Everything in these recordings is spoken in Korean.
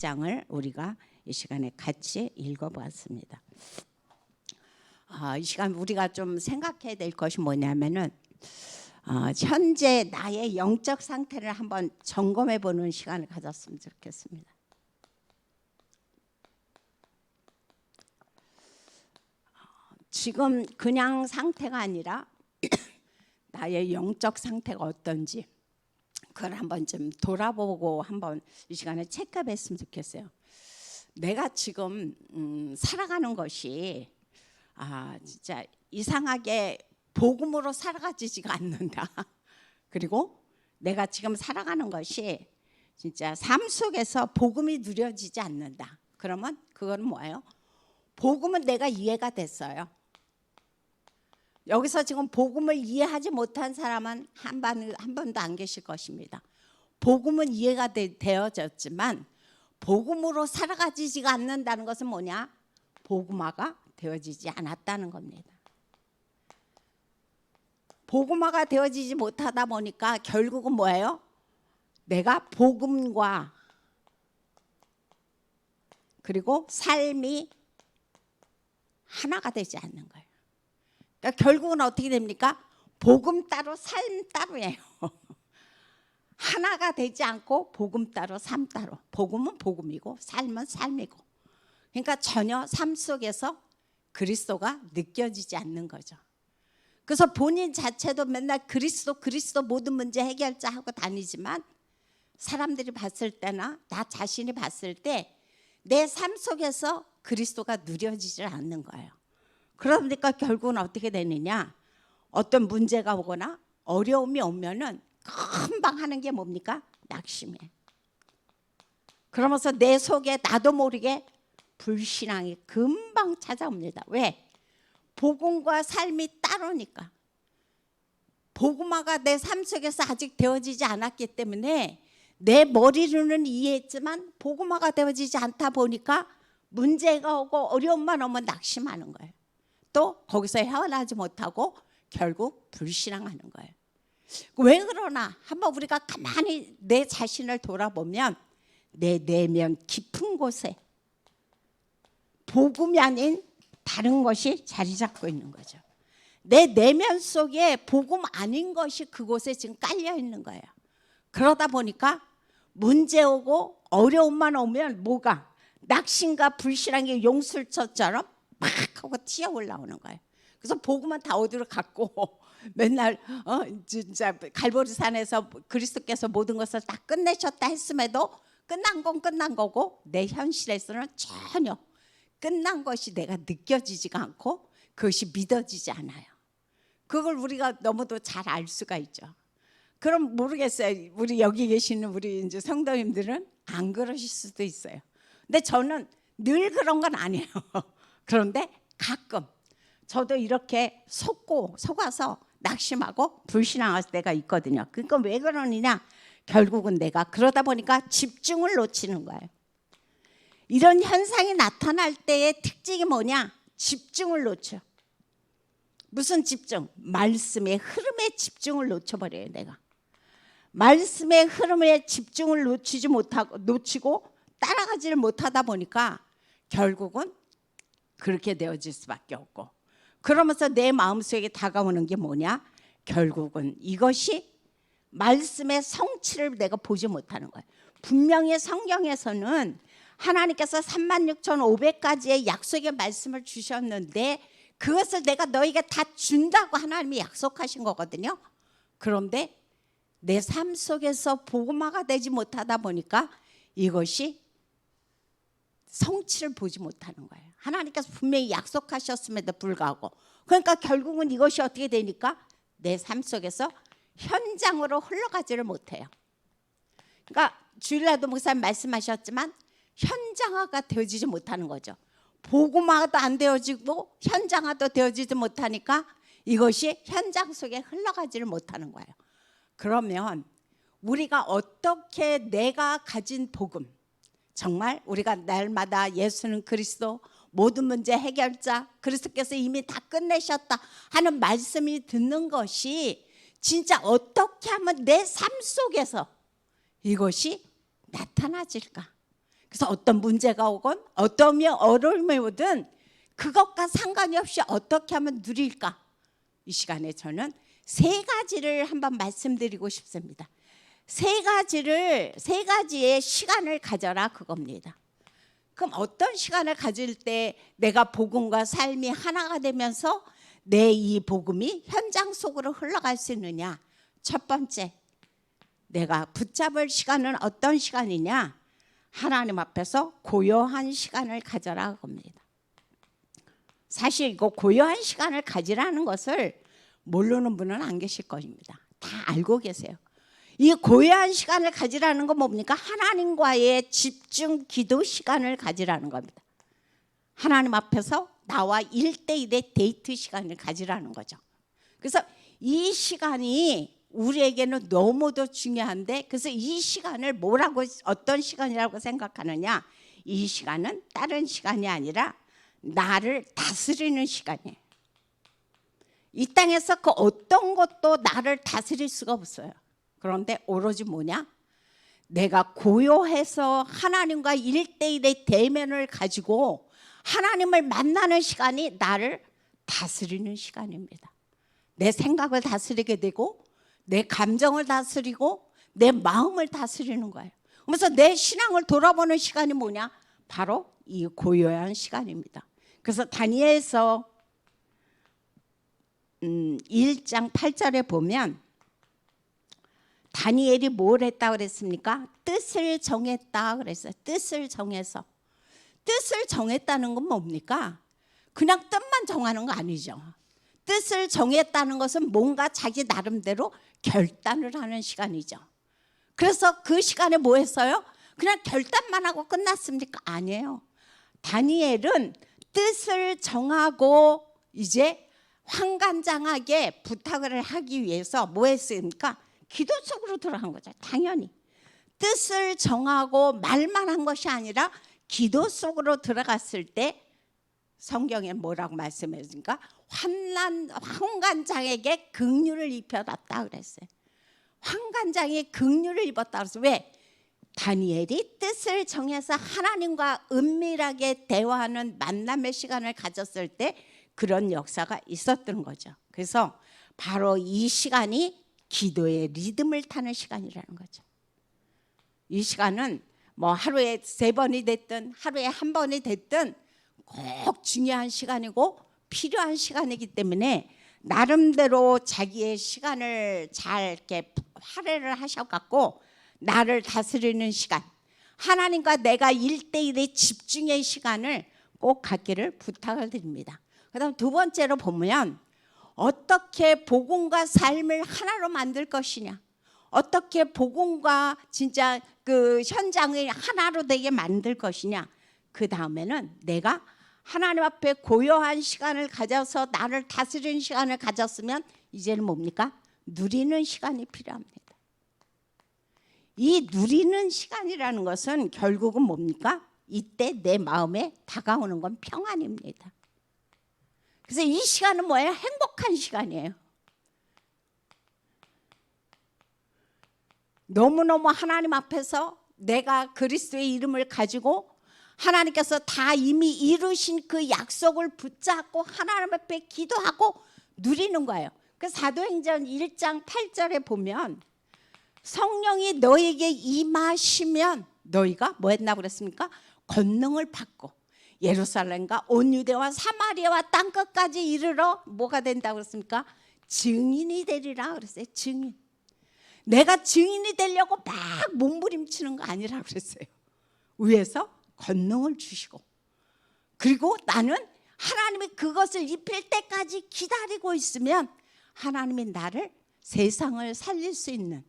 장을 우리가 이 시간에 같이 읽어보았습니다. 이 시간 우리가 좀 생각해야 될 것이 뭐냐면은 현재 나의 영적 상태를 한번 점검해 보는 시간을 가졌으면 좋겠습니다. 지금 그냥 상태가 아니라 나의 영적 상태가 어떤지 그걸 한번 좀 돌아보고 한번 이 시간에 체크했으면 좋겠어요. 내가 지금 살아가는 것이 진짜 이상하게 복음으로 살아가지지가 않는다. 그리고 내가 지금 살아가는 것이 진짜 삶 속에서 복음이 누려지지 않는다. 그러면 그건 뭐예요? 복음은 내가 이해가 됐어요. 여기서 지금 복음을 이해하지 못한 사람은 한 번도 안 계실 것입니다. 복음은 이해가 되어졌지만 복음으로 살아가지지가 않는다는 것은 뭐냐? 복음화가 되어지지 않았다는 겁니다. 복음화가 되어지지 못하다 보니까 결국은 뭐예요? 내가 복음과 그리고 삶이 하나가 되지 않는 거예요. 그러니까 결국은 어떻게 됩니까? 복음 따로 삶 따로예요. 하나가 되지 않고 복음 따로 삶 따로. 복음은 복음이고 삶은 삶이고. 그러니까 전혀 삶 속에서 그리스도가 느껴지지 않는 거죠. 그래서 본인 자체도 맨날 그리스도 모든 문제 해결자 하고 다니지만 사람들이 봤을 때나 나 자신이 봤을 때 내 삶 속에서 그리스도가 누려지질 않는 거예요. 그러니까 결국은 어떻게 되느냐? 어떤 문제가 오거나 어려움이 오면은 금방 하는 게 뭡니까? 낙심해. 그러면서 내 속에 나도 모르게 불신앙이 금방 찾아옵니다. 왜? 복음과 삶이 따로니까. 복음화가 내 삶 속에서 아직 되어지지 않았기 때문에 내 머리로는 이해했지만 복음화가 되어지지 않다 보니까 문제가 오고 어려움만 오면 낙심하는 거예요. 또 거기서 헤어나지 못하고 결국 불신앙하는 거예요. 왜 그러나 한번 우리가 가만히 내 자신을 돌아보면 내 내면 깊은 곳에 복음이 아닌 다른 것이 자리 잡고 있는 거죠. 내 내면 속에 복음 아닌 것이 그곳에 지금 깔려 있는 거예요. 그러다 보니까 문제 오고 어려움만 오면 뭐가 낙심과 불신앙의 용술처럼 막 하고 튀어 올라오는 거예요. 그래서 복음은 다 어디로 갔고 맨날 진짜 갈보리산에서 그리스도께서 모든 것을 다 끝내셨다 했음에도 끝난 건 끝난 거고 내 현실에서는 전혀 끝난 것이 내가 느껴지지가 않고 그것이 믿어지지 않아요. 그걸 우리가 너무도 잘 알 수가 있죠. 그럼 모르겠어요. 우리 여기 계시는 우리 이제 성도님들은 안 그러실 수도 있어요. 근데 저는 늘 그런 건 아니에요. 그런데 가끔 저도 이렇게 속아서 낙심하고 불신앙할 때가 있거든요. 그러니까 왜 그러느냐? 결국은 내가 그러다 보니까 집중을 놓치는 거예요. 이런 현상이 나타날 때의 특징이 뭐냐? 집중을 놓쳐. 무슨 집중? 말씀의 흐름에 집중을 놓쳐버려요. 내가 말씀의 흐름에 집중을 놓치고 따라가지를 못하다 보니까 결국은 그렇게 되어질 수밖에 없고, 그러면서 내 마음속에 다가오는 게 뭐냐? 결국은 이것이 말씀의 성취를 내가 보지 못하는 거예요. 분명히 성경에서는 하나님께서 36,500가지의 약속의 말씀을 주셨는데 그것을 내가 너에게 다 준다고 하나님이 약속하신 거거든요. 그런데 내 삶 속에서 복음화가 되지 못하다 보니까 이것이 성취를 보지 못하는 거예요. 하나님께서 분명히 약속하셨음에도 불구하고. 그러니까 결국은 이것이 어떻게 되니까 내 삶 속에서 현장으로 흘러가지를 못해요. 그러니까 주일날도 목사님 말씀하셨지만 현장화가 되어지지 못하는 거죠. 복음화도 안 되어지고 현장화도 되어지지 못하니까 이것이 현장 속에 흘러가지를 못하는 거예요. 그러면 우리가 어떻게 내가 가진 복음, 정말 우리가 날마다 예수는 그리스도 모든 문제 해결자, 그리스도께서 이미 다 끝내셨다 하는 말씀이 듣는 것이 진짜 어떻게 하면 내 삶 속에서 이것이 나타나질까? 그래서 어떤 문제가 오건 어떤 어려움이 오든 그것과 상관이 없이 어떻게 하면 누릴까? 이 시간에 저는 세 가지를 한번 말씀드리고 싶습니다. 세 가지의 시간을 가져라 그겁니다. 그럼 어떤 시간을 가질 때 내가 복음과 삶이 하나가 되면서 내 이 복음이 현장 속으로 흘러갈 수 있느냐? 첫 번째, 내가 붙잡을 시간은 어떤 시간이냐? 하나님 앞에서 고요한 시간을 가져라 그겁니다. 사실 이거 고요한 시간을 가지라는 것을 모르는 분은 안 계실 것입니다. 다 알고 계세요. 이 고요한 시간을 가지라는 건 뭡니까? 하나님과의 집중 기도 시간을 가지라는 겁니다. 하나님 앞에서 나와 1대1의 데이트 시간을 가지라는 거죠. 그래서 이 시간이 우리에게는 너무도 중요한데, 그래서 이 시간을 뭐라고, 어떤 시간이라고 생각하느냐? 이 시간은 다른 시간이 아니라 나를 다스리는 시간이에요. 이 땅에서 그 어떤 것도 나를 다스릴 수가 없어요. 그런데 오로지 뭐냐? 내가 고요해서 하나님과 1대1의 대면을 가지고 하나님을 만나는 시간이 나를 다스리는 시간입니다. 내 생각을 다스리게 되고 내 감정을 다스리고 내 마음을 다스리는 거예요. 그래서 내 신앙을 돌아보는 시간이 뭐냐? 바로 이 고요한 시간입니다. 그래서 다니엘서 1장 8절에 보면 다니엘이 뭘 했다고 그랬습니까? 뜻을 정했다 그랬어요. 뜻을 정해서. 뜻을 정했다는 건 뭡니까? 그냥 뜻만 정하는 거 아니죠. 뜻을 정했다는 것은 뭔가 자기 나름대로 결단을 하는 시간이죠. 그래서 그 시간에 뭐 했어요? 그냥 결단만 하고 끝났습니까? 아니에요. 다니엘은 뜻을 정하고 이제 황관장에게 부탁을 하기 위해서 뭐 했습니까? 기도 속으로 들어간 거죠. 당연히. 뜻을 정하고 말만 한 것이 아니라 기도 속으로 들어갔을 때 성경에 뭐라고 말씀했습니까? 황관장에게 긍휼을 입혀놨다 그랬어요. 황관장이 긍휼을 입었다 그랬어요. 왜? 다니엘이 뜻을 정해서 하나님과 은밀하게 대화하는 만남의 시간을 가졌을 때 그런 역사가 있었던 거죠. 그래서 바로 이 시간이 기도의 리듬을 타는 시간이라는 거죠. 이 시간은 뭐 하루에 3번이 됐든 하루에 1번이 됐든 꼭 중요한 시간이고 필요한 시간이기 때문에 나름대로 자기의 시간을 잘 이렇게 할애를 하셔갖고 나를 다스리는 시간, 하나님과 내가 1대1의 집중의 시간을 꼭 갖기를 부탁을 드립니다. 그다음 두 번째로 보면 어떻게 복음과 삶을 하나로 만들 것이냐, 어떻게 복음과 진짜 그 현장을 하나로 되게 만들 것이냐. 그 다음에는 내가 하나님 앞에 고요한 시간을 가져서 나를 다스리는 시간을 가졌으면 이제는 뭡니까? 누리는 시간이 필요합니다. 이 누리는 시간이라는 것은 결국은 뭡니까? 이때 내 마음에 다가오는 건 평안입니다. 그래서 이 시간은 뭐예요? 행복한 시간이에요. 너무너무 하나님 앞에서 내가 그리스도의 이름을 가지고 하나님께서 다 이미 이루신 그 약속을 붙잡고 하나님 앞에 기도하고 누리는 거예요. 그 사도행전 1장 8절에 보면 성령이 너에게 임하시면 너희가 뭐 했나 그랬습니까? 권능을 받고 예루살렘과 온 유대와 사마리아와 땅끝까지 이르러 뭐가 된다고 그랬습니까? 증인이 되리라 그랬어요. 증인. 내가 증인이 되려고 막 몸부림치는 거 아니라 그랬어요. 위에서 권능을 주시고, 그리고 나는 하나님이 그것을 입힐 때까지 기다리고 있으면 하나님이 나를 세상을 살릴 수 있는,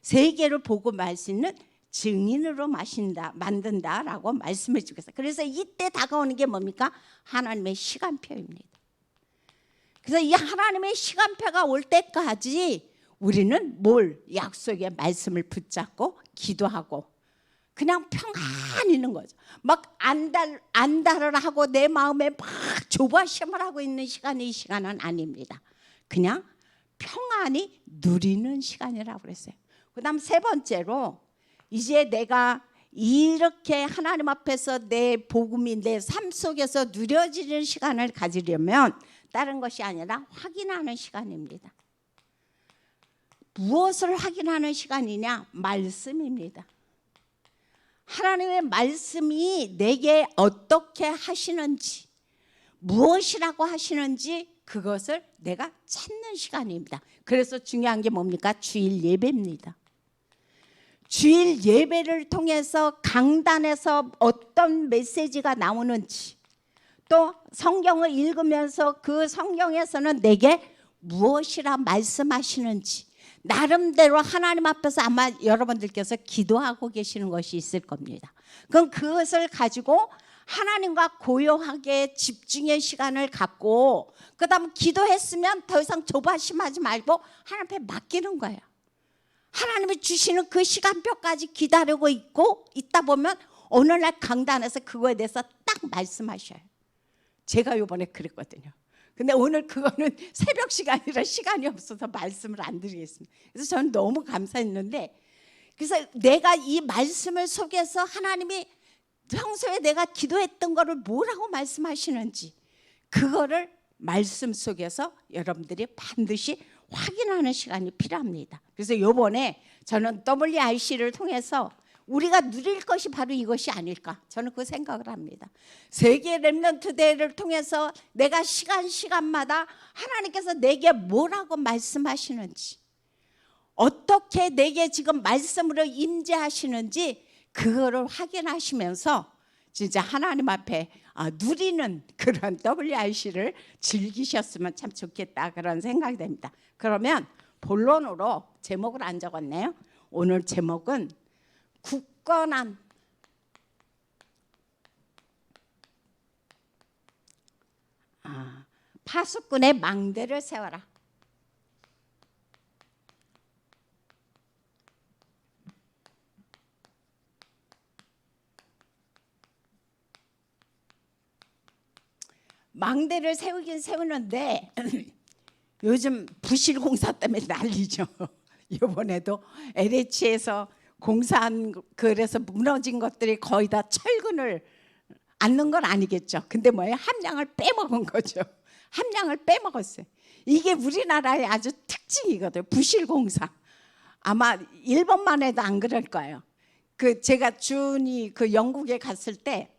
세계를 보고 말 수 있는 증인으로 만든다라고 말씀해 주겠어요. 그래서 이때 다가오는 게 뭡니까? 하나님의 시간표입니다. 그래서 이 하나님의 시간표가 올 때까지 우리는 뭘? 약속의 말씀을 붙잡고 기도하고 그냥 평안히 있는 거죠. 막 안달을 하고 내 마음에 막 조바심을 하고 있는 시간이 이 시간은 아닙니다. 그냥 평안히 누리는 시간이라고 그랬어요. 그 다음 세 번째로 이제 내가 이렇게 하나님 앞에서 내 복음이 내 삶 속에서 누려지는 시간을 가지려면 다른 것이 아니라 확인하는 시간입니다. 무엇을 확인하는 시간이냐? 말씀입니다. 하나님의 말씀이 내게 어떻게 하시는지, 무엇이라고 하시는지 그것을 내가 찾는 시간입니다. 그래서 중요한 게 뭡니까? 주일 예배입니다. 주일 예배를 통해서 강단에서 어떤 메시지가 나오는지, 또 성경을 읽으면서 그 성경에서는 내게 무엇이라 말씀하시는지, 나름대로 하나님 앞에서 아마 여러분들께서 기도하고 계시는 것이 있을 겁니다. 그럼 그것을 가지고 하나님과 고요하게 집중의 시간을 갖고, 그 다음 기도했으면 더 이상 조바심하지 말고 하나님 앞에 맡기는 거예요. 하나님이 주시는 그 시간표까지 기다리고 있다 보면 어느 날 강단에서 그거에 대해서 딱 말씀하셔요. 제가 이번에 그랬거든요. 근데 오늘 그거는 새벽 시간이라 시간이 없어서 말씀을 안 드리겠습니다. 그래서 저는 너무 감사했는데, 그래서 내가 이 말씀을 속에서 하나님이 평소에 내가 기도했던 거를 뭐라고 말씀하시는지 그거를 말씀 속에서 여러분들이 반드시 확인하는 시간이 필요합니다. 그래서 이번에 저는 WIC를 통해서 우리가 누릴 것이 바로 이것이 아닐까, 저는 그 생각을 합니다. 세계 렘넌트 대회를 통해서 내가 시간마다 하나님께서 내게 뭐라고 말씀하시는지, 어떻게 내게 지금 말씀으로 임재하시는지 그거를 확인하시면서 진짜 하나님 앞에 누리는 그런 WIC를 즐기셨으면 참 좋겠다, 그런 생각이 됩니다. 그러면 본론으로 제목을 안 적었네요. 오늘 제목은 굳건한 파수꾼의 망대를 세워라. 망대를 세우긴 세우는데 요즘 부실공사 때문에 난리죠. 이번에도 LH에서 공사한, 그래서 무너진 것들이 거의 다 철근을 앉는 건 아니겠죠. 근데 뭐예요? 함량을 빼먹은 거죠. 함량을 빼먹었어요. 이게 우리나라의 아주 특징이거든요. 부실공사. 아마 일본만 해도 안 그럴 거예요. 제가 준이 영국에 갔을 때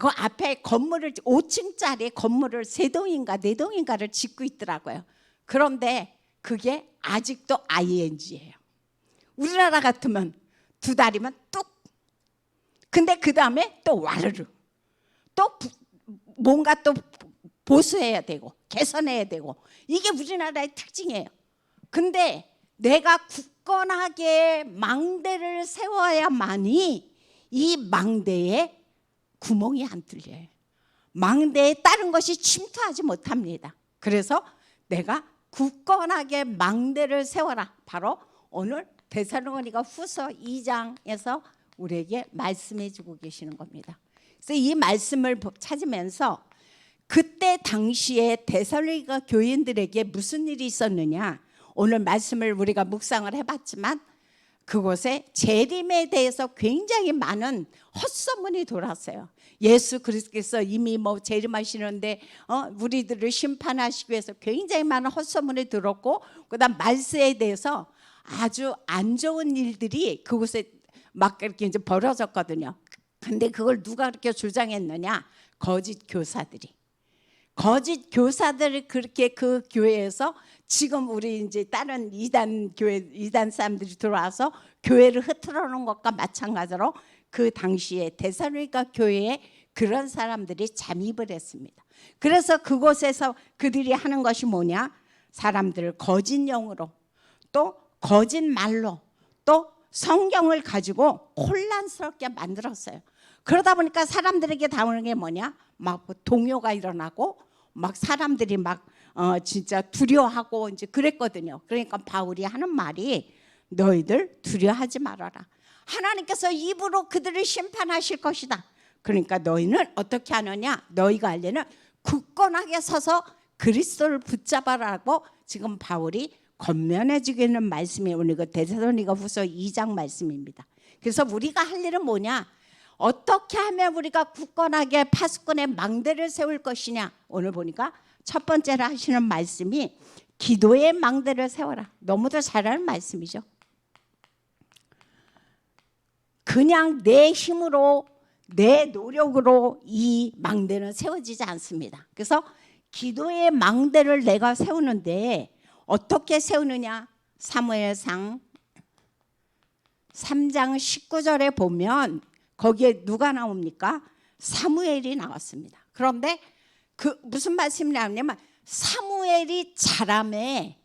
그 앞에 건물을 5층짜리 건물을 3동인가 4동인가를 짓고 있더라고요. 그런데 그게 아직도 ING예요. 우리나라 같으면 2달이면 뚝. 근데 그 다음에 또 와르르. 또 뭔가 또 보수해야 되고 개선해야 되고, 이게 우리나라의 특징이에요. 근데 내가 굳건하게 망대를 세워야만이 이 망대에 구멍이 안 뚫려요. 망대에 다른 것이 침투하지 못합니다. 그래서 내가 굳건하게 망대를 세워라. 바로 오늘 데살로니가 후서 2장에서 우리에게 말씀해 주고 계시는 겁니다. 그래서 이 말씀을 찾으면서 그때 당시에 데살로니가 교인들에게 무슨 일이 있었느냐, 오늘 말씀을 우리가 묵상을 해봤지만 그곳에 재림에 대해서 굉장히 많은 헛소문이 돌았어요. 예수 그리스도께서 이미 재림하시는데 우리들을 심판하시기 위해서 굉장히 많은 헛소문이 들었고, 그다음 말세에 대해서 아주 안 좋은 일들이 그곳에 막 이렇게 이제 벌어졌거든요. 근데 그걸 누가 그렇게 주장했느냐? 거짓 교사들이. 거짓 교사들이 그렇게 그 교회에서 지금 우리 이제 다른 이단 교회, 이단 사람들이 들어와서 교회를 흐트러 놓은 것과 마찬가지로 그 당시에 데살로니가 교회에 그런 사람들이 잠입을 했습니다. 그래서 그곳에서 그들이 하는 것이 뭐냐? 사람들을 거짓 영으로, 또 거짓 말로, 또 성경을 가지고 혼란스럽게 만들었어요. 그러다 보니까 사람들에게 나오는 게 뭐냐? 막 동요가 일어나고 막 사람들이 막 진짜 두려워하고 이제 그랬거든요. 그러니까 바울이 하는 말이 너희들 두려워하지 말아라. 하나님께서 입으로 그들을 심판하실 것이다. 그러니까 너희는 어떻게 하느냐? 너희가 알려는 굳건하게 서서 그리스도를 붙잡아라고 지금 바울이 권면해 주고 있는 말씀이 오늘 데살로니가 후서 2장 말씀입니다. 그래서 우리가 할 일은 뭐냐? 어떻게 하면 우리가 굳건하게 파수꾼의 망대를 세울 것이냐? 오늘 보니까 첫 번째로 하시는 말씀이 기도의 망대를 세워라. 너무도 잘하는 말씀이죠. 그냥 내 힘으로 내 노력으로 이 망대는 세워지지 않습니다. 그래서 기도의 망대를 내가 세우는데 어떻게 세우느냐? 사무엘상 3장 19절에 보면 거기에 누가 나옵니까? 사무엘이 나왔습니다. 그런데 그 무슨 말씀이 나오냐면 사무엘이 자라매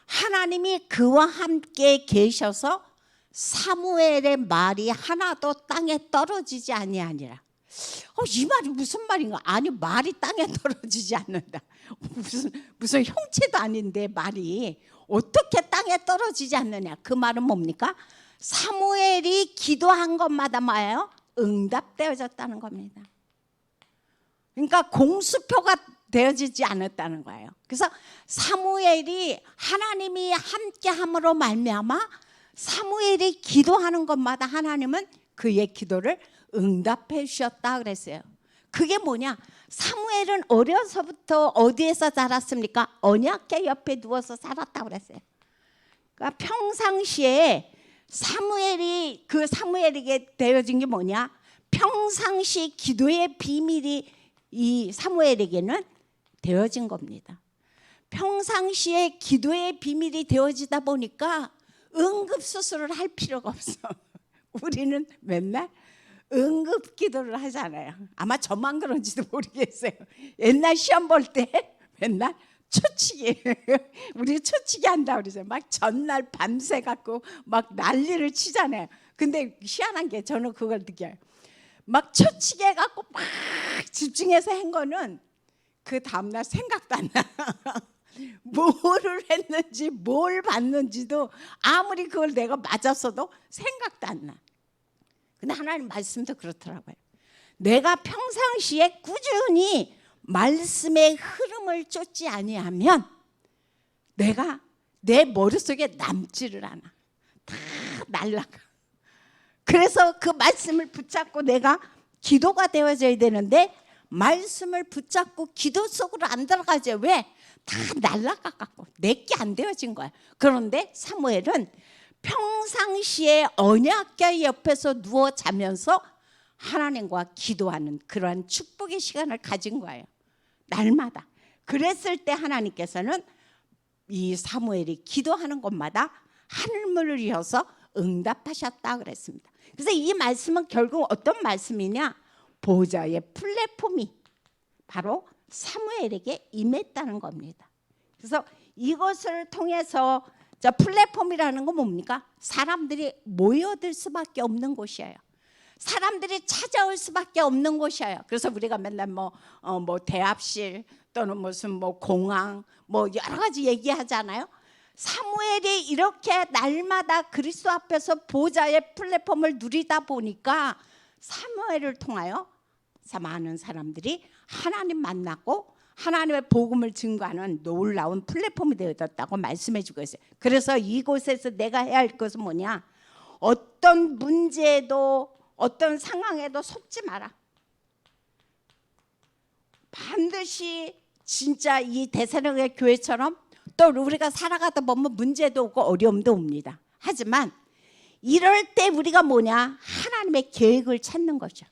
하나님이 그와 함께 계셔서 사무엘의 말이 하나도 땅에 떨어지지 아니하니라. 이 말이 무슨 말인가? 아니 말이 땅에 떨어지지 않는다. 무슨 형체도 아닌데 말이 어떻게 땅에 떨어지지 않느냐? 그 말은 뭡니까? 사무엘이 기도한 것마다 뭐예요? 응답되어졌다는 겁니다. 그러니까 공수표가 되어지지 않았다는 거예요. 그래서 사무엘이 하나님이 함께함으로 말미암아 사무엘이 기도하는 것마다 하나님은 그의 기도를 응답해 주셨다 그랬어요. 그게 뭐냐? 사무엘은 어려서부터 어디에서 자랐습니까? 언약궤 옆에 누워서 살았다고 그랬어요. 그러니까 평상시에 사무엘에게 되어진 게 뭐냐? 평상시 기도의 비밀이 이 사무엘에게는 되어진 겁니다. 평상시에 기도의 비밀이 되어지다 보니까 응급수술을 할 필요가 없어. 우리는 맨날 응급기도를 하잖아요. 아마 저만 그런지도 모르겠어요. 옛날 시험 볼 때 맨날 초치기 우리 초치기 한다고 그러죠. 막 전날 밤새 갖고 막 난리를 치잖아요. 근데 희한한 게 저는 그걸 느껴요. 막 초치기 해갖고 막 집중해서 한 거는 그 다음날 생각도 안 나. 뭐를 했는지 뭘 봤는지도 아무리 그걸 내가 맞았어도 생각도 안 나. 근데 하나님 말씀도 그렇더라고요. 내가 평상시에 꾸준히 말씀의 흐름을 쫓지 아니하면 내가 내 머릿속에 남지를 않아. 다 날아가. 그래서 그 말씀을 붙잡고 내가 기도가 되어져야 되는데 말씀을 붙잡고 기도 속으로 안 들어가죠. 왜? 다 날아가갖고 내게 안 되어진 거야. 그런데 사무엘은 평상시에 언약궤 옆에서 누워 자면서 하나님과 기도하는 그러한 축복의 시간을 가진 거예요. 날마다. 그랬을 때 하나님께서는 이 사무엘이 기도하는 것마다 하늘문을 여서 응답하셨다 그랬습니다. 그래서 이 말씀은 결국 어떤 말씀이냐? 보좌의 플랫폼이 바로 사무엘에게 임했다는 겁니다. 그래서 이것을 통해서 플랫폼이라는 건 뭡니까? 사람들이 모여들 수밖에 없는 곳이에요. 사람들이 찾아올 수밖에 없는 곳이에요. 그래서 우리가 맨날 뭐 대합실 또는 무슨 공항 여러 가지 얘기하잖아요. 사무엘이 이렇게 날마다 그리스도 앞에서 보좌의 플랫폼을 누리다 보니까 사무엘을 통하여 많은 사람들이 하나님 만났고 하나님의 복음을 증거하는 놀라운 플랫폼이 되어졌다고 말씀해 주고 있어요. 그래서 이곳에서 내가 해야 할 것은 뭐냐? 어떤 문제에도 어떤 상황에도 속지 마라. 반드시 진짜 이 데살로니가 교회처럼 또 우리가 살아가다 보면 문제도 오고 어려움도 옵니다. 하지만 이럴 때 우리가 뭐냐? 하나님의 계획을 찾는 거죠.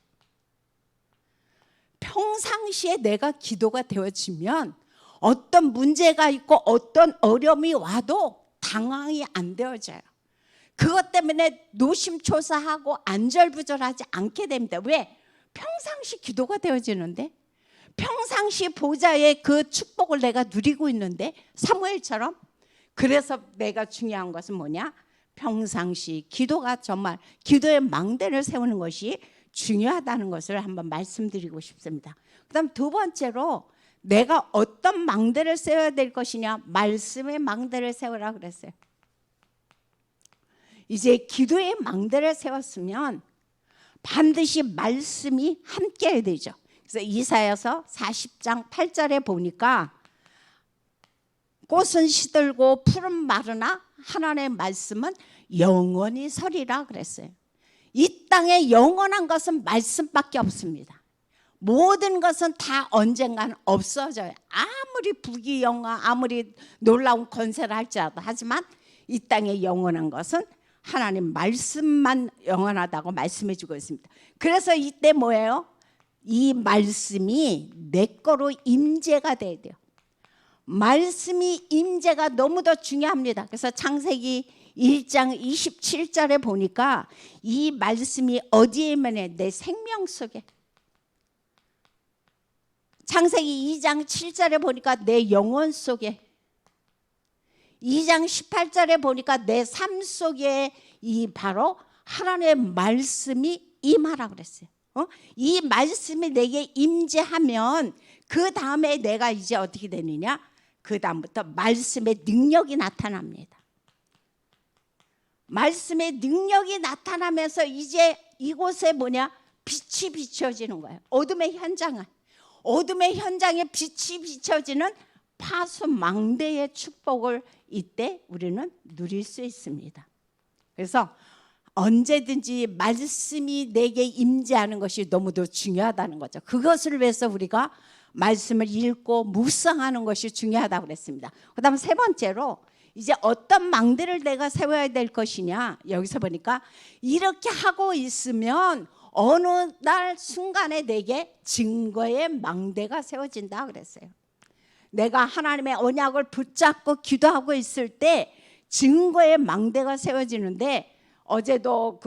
평상시에 내가 기도가 되어지면 어떤 문제가 있고 어떤 어려움이 와도 당황이 안 되어져요. 그것 때문에 노심초사하고 안절부절하지 않게 됩니다. 왜? 평상시 기도가 되어지는데, 평상시 보좌의 그 축복을 내가 누리고 있는데, 사무엘처럼. 그래서 내가 중요한 것은 뭐냐? 평상시 기도가 정말 기도의 망대를 세우는 것이 중요하다는 것을 한번 말씀드리고 싶습니다. 그다음 두 번째로 내가 어떤 망대를 세워야 될 것이냐? 말씀의 망대를 세우라 그랬어요. 이제 기도의 망대를 세웠으면 반드시 말씀이 함께해야 되죠. 그래서 이사야서 40장 8절에 보니까 꽃은 시들고 푸른 마르나 하나님의 말씀은 영원히 서리라 그랬어요. 이 땅에 영원한 것은 말씀밖에 없습니다. 모든 것은 다 언젠가는 없어져요. 아무리 부귀영화, 아무리 놀라운 건세를 할지라도. 하지만 이 땅에 영원한 것은 하나님 말씀만 영원하다고 말씀해 주고 있습니다. 그래서 이때 뭐예요? 이 말씀이 내 거로 임재가 돼야 돼요. 말씀이 임재가 너무도 중요합니다. 그래서 창세기 1장 27절에 보니까 이 말씀이 어디에 임하냐? 내 생명 속에. 창세기 2장 7절에 보니까 내 영혼 속에. 2장 18절에 보니까 내 삶 속에 이 바로 하나님의 말씀이 임하라고 그랬어요. 이 말씀이 내게 임재하면 그 다음에 내가 이제 어떻게 되느냐? 그 다음부터 말씀의 능력이 나타납니다. 말씀의 능력이 나타나면서 이제 이곳에 뭐냐? 빛이 비춰지는 거예요. 어둠의 현장은. 어둠의 현장에 빛이 비춰지는 파수망대의 축복을 이때 우리는 누릴 수 있습니다. 그래서 언제든지 말씀이 내게 임재하는 것이 너무도 중요하다는 거죠. 그것을 위해서 우리가 말씀을 읽고 묵상하는 것이 중요하다고 그랬습니다. 그 다음 세 번째로 이제 어떤 망대를 내가 세워야 될 것이냐. 여기서 보니까 이렇게 하고 있으면 어느 날 순간에 내게 증거의 망대가 세워진다 그랬어요. 내가 하나님의 언약을 붙잡고 기도하고 있을 때 증거의 망대가 세워지는데 어제도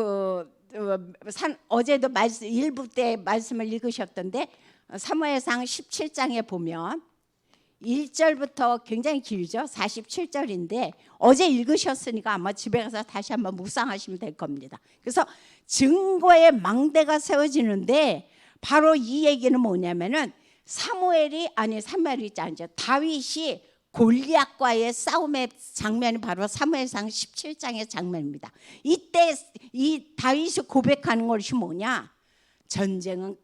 어제도 말씀 일부 때 말씀을 읽으셨던데 사무엘상 17장에 보면 1절부터 굉장히 길죠. 47절인데 어제 읽으셨으니까 아마 집에 가서 다시 한번 묵상하시면 될 겁니다. 그래서 증거의 망대가 세워지는데 바로 이 얘기는 뭐냐면은 사무엘이 아니죠. 다윗이 골리앗과의 싸움의 장면이 바로 사무엘상 17장의 장면입니다. 이때 이 다윗이 고백하는 것이 뭐냐? 전쟁은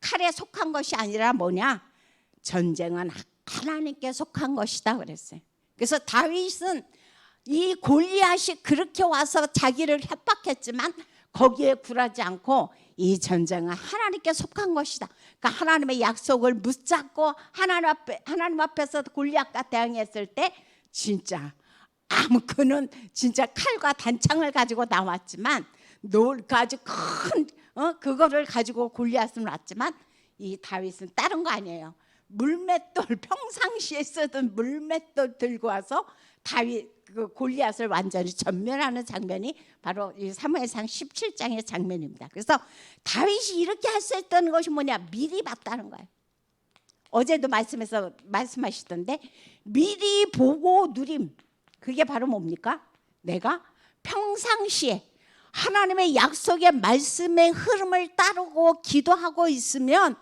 칼에 속한 것이 아니라 뭐냐? 전쟁은 하나님께 속한 것이다 그랬어요. 그래서 다윗은 이 골리앗이 그렇게 와서 자기를 협박했지만 거기에 굴하지 않고 이 전쟁은 하나님께 속한 것이다. 그러니까 하나님의 약속을 붙잡고 하나님 앞에서 골리앗과 대항했을 때 진짜 그는 진짜 칼과 단창을 가지고 나왔지만 아주 큰 그거를 가지고 골리앗은 왔지만 이 다윗은 다른 거 아니에요. 물맷돌, 평상시에 쓰던 물맷돌 들고 와서 그 골리앗을 완전히 전멸하는 장면이 바로 이 사무엘상 17장의 장면입니다. 그래서 다윗이 이렇게 할 수 있다는 것이 뭐냐? 미리 봤다는 거예요. 어제도 말씀하시던데 미리 보고 누림. 그게 바로 뭡니까? 내가 평상시에 하나님의 약속의 말씀의 흐름을 따르고 기도하고 있으면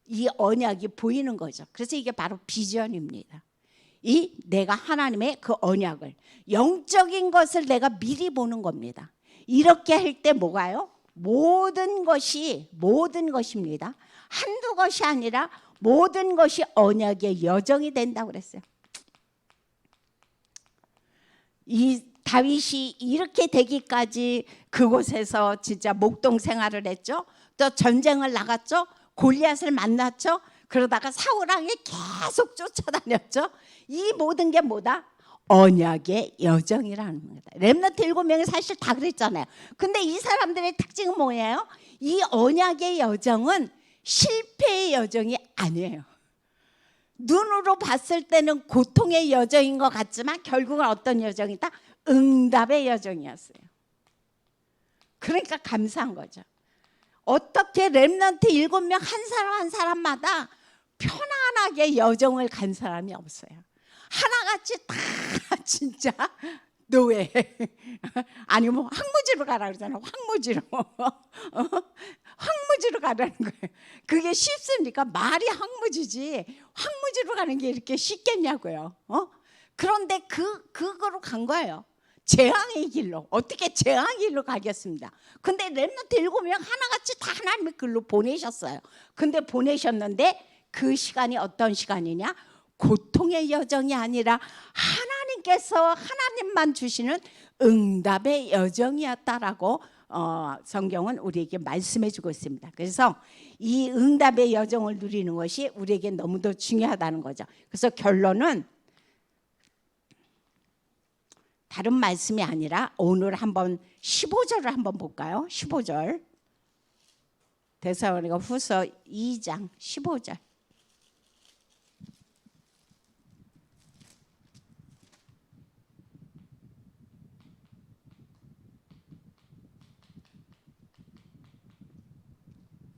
이 언약이 보이는 거죠. 그래서 이게 바로 비전입니다. 내가 하나님의 그 언약을 영적인 것을 내가 미리 보는 겁니다. 이렇게 할 때 뭐가요? 모든 것입니다. 한두 것이 아니라 모든 것이 언약의 여정이 된다고 그랬어요. 이 다윗이 이렇게 되기까지 그곳에서 진짜 목동 생활을 했죠. 또 전쟁을 나갔죠. 골리앗을 만났죠. 그러다가 사울왕이 계속 쫓아다녔죠. 이 모든 게 뭐다? 언약의 여정이라는 겁니다. 렘넌트 7명이 사실 다 그랬잖아요. 근데 이 사람들의 특징은 뭐예요? 이 언약의 여정은 실패의 여정이 아니에요. 눈으로 봤을 때는 고통의 여정인 것 같지만 결국은 어떤 여정이다? 응답의 여정이었어요. 그러니까 감사한 거죠. 어떻게 렘넌트 7명 한 사람 한 사람마다 편안하게 여정을 간 사람이 없어요. 하나같이 다 진짜 노예 아니면 황무지로 가라 그러잖아요. 황무지로 황무지로 가라는 거예요. 그게 쉽습니까? 말이 황무지지 황무지로 가는 게 이렇게 쉽겠냐고요. 그런데 그거로 간 거예요. 재앙의 길로. 어떻게 재앙의 길로 가겠습니다. 근데 렘넌트 7명 하나같이 다 하나님의 길로 보내셨어요. 근데 보내셨는데 그 시간이 어떤 시간이냐? 고통의 여정이 아니라 하나님께서 하나님만 주시는 응답의 여정이었다라고 성경은 우리에게 말씀해주고 있습니다. 그래서 이 응답의 여정을 누리는 것이 우리에게 너무도 중요하다는 거죠. 그래서 결론은 다른 말씀이 아니라 오늘 한번 15절을 한번 볼까요? 15절 데살로니가 후서 2장 15절.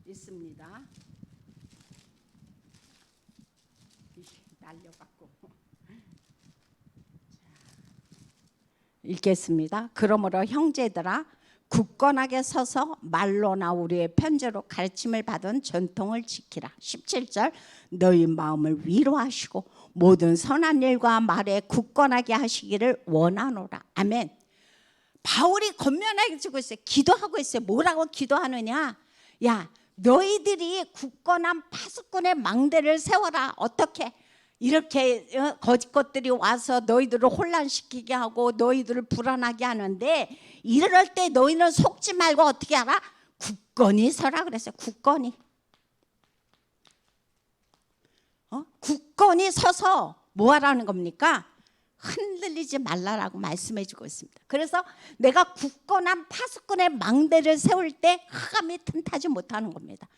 있습니다. 날려갖고 읽겠습니다. 그러므로 형제들아 굳건하게 서서 말로나 우리의 편지로 가르침을 받은 전통을 지키라. 17절 너희 마음을 위로하시고 모든 선한 일과 말에 굳건하게 하시기를 원하노라. 아멘. 바울이 권면하게 주고 있어요. 기도하고 있어요. 뭐라고 기도하느냐? 야, 너희들이 굳건한 파수꾼의 망대를 세워라. 어떻게? 이렇게 거짓 것들이 와서 너희들을 혼란시키게 하고 너희들을 불안하게 하는데 이럴 때 너희는 속지 말고 어떻게 하라? 굳건히 서라 그랬어요. 굳건히. 굳건히 서서 뭐 하라는 겁니까? 흔들리지 말라라고 말씀해 주고 있습니다. 그래서 내가 굳건한 파수꾼의 망대를 세울 때 흑암이 틈타지 못하는 겁니다.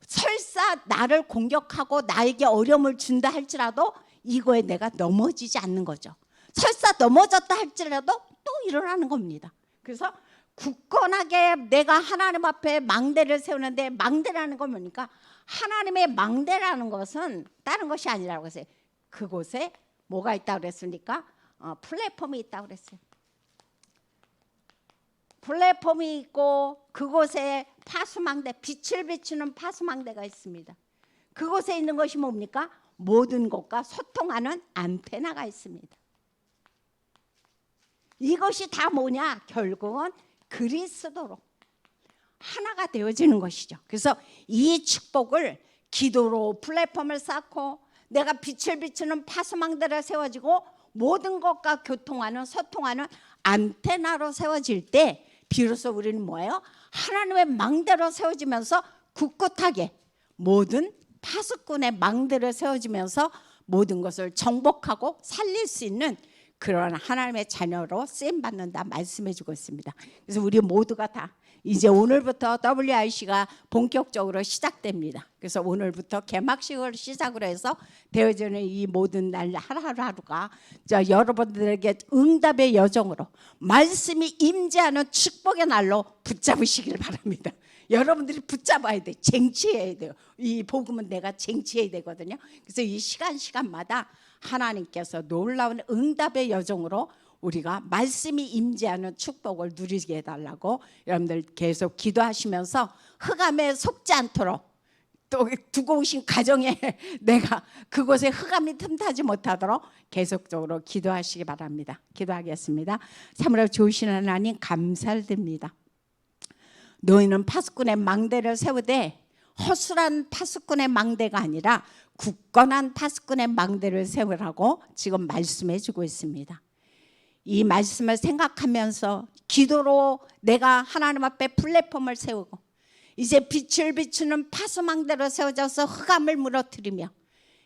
설사 나를 공격하고 나에게 어려움을 준다 할지라도 이거에 내가 넘어지지 않는 거죠. 설사 넘어졌다 할지라도 또 일어나는 겁니다. 그래서 굳건하게 내가 하나님 앞에 망대를 세우는데 망대라는 건 뭡니까? 하나님의 망대라는 것은 다른 것이 아니라고 했어요. 그곳에 뭐가 있다고 그랬습니까? 플랫폼이 있다고 그랬어요. 플랫폼이 있고 그곳에 파수망대, 빛을 비추는 파수망대가 있습니다. 그곳에 있는 것이 뭡니까? 모든 것과 소통하는 안테나가 있습니다. 이것이 다 뭐냐? 결국은 그리스도로 하나가 되어지는 것이죠. 그래서 이 축복을 기도로 플랫폼을 쌓고 내가 빛을 비추는 파수망대를 세워지고 모든 것과 교통하는 소통하는 안테나로 세워질 때 비로소 우리는 뭐예요? 하나님의 망대로 세워지면서 굳굳하게 모든 파수꾼의 망대로 세워지면서 모든 것을 정복하고 살릴 수 있는 그런 하나님의 자녀로 쓰임받는다 말씀해주고 있습니다. 그래서 우리 모두가 다 이제 오늘부터 WIC가 본격적으로 시작됩니다. 그래서 오늘부터 개막식을 시작으로 해서 되어지는 이 모든 날 하루하루가 여러분들에게 응답의 여정으로 말씀이 임재하는 축복의 날로 붙잡으시길 바랍니다. 여러분들이 붙잡아야 돼. 쟁취해야 돼요. 이 복음은 내가 쟁취해야 되거든요. 그래서 이 시간마다 하나님께서 놀라운 응답의 여정으로 우리가 말씀이 임재하는 축복을 누리게 해달라고 여러분들 계속 기도하시면서 흑암에 속지 않도록 또 두고 오신 가정에 내가 그곳에 흑암이 틈타지 못하도록 계속적으로 기도하시기 바랍니다. 기도하겠습니다. 참으로 좋으신 하나님 감사를 드립니다. 너희는 파수꾼의 망대를 세우되 허술한 파수꾼의 망대가 아니라 굳건한 파수꾼의 망대를 세우라고 지금 말씀해 주고 있습니다. 이 말씀을 생각하면서 기도로 내가 하나님 앞에 플랫폼을 세우고 이제 빛을 비추는 파수망대로 세워져서 흑암을 무너뜨리며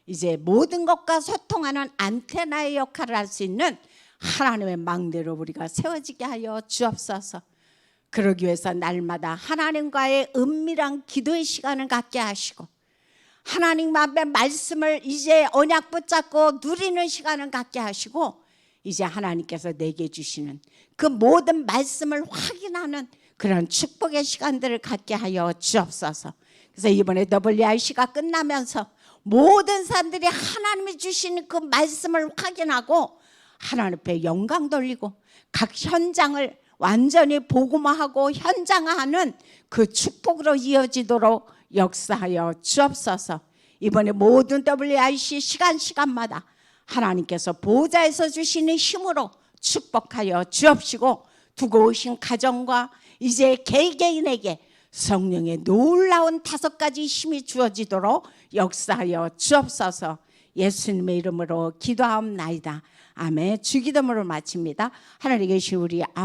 이제 모든 것과 소통하는 안테나의 역할을 할 수 있는 하나님의 망대로 우리가 세워지게 하여 주옵소서. 그러기 위해서 날마다 하나님과의 은밀한 기도의 시간을 갖게 하시고 하나님 앞에 말씀을 이제 언약 붙잡고 누리는 시간을 갖게 하시고 이제 하나님께서 내게 주시는 그 모든 말씀을 확인하는 그런 축복의 시간들을 갖게 하여 주옵소서. 그래서 이번에 WIC가 끝나면서 모든 사람들이 하나님이 주시는 그 말씀을 확인하고 하나님 앞에 영광 돌리고 각 현장을 완전히 복음화하고 현장화하는 그 축복으로 이어지도록 역사하여 주옵소서. 이번에 모든 WIC 시간마다 하나님께서 보좌에서 주시는 힘으로 축복하여 주옵시고 두고 오신 가정과 이제 개개인에게 성령의 놀라운 5가지 힘이 주어지도록 역사하여 주옵소서. 예수님의 이름으로 기도하옵나이다. 아멘. 주기도문을 마칩니다. 하늘에 계신 우리 아버지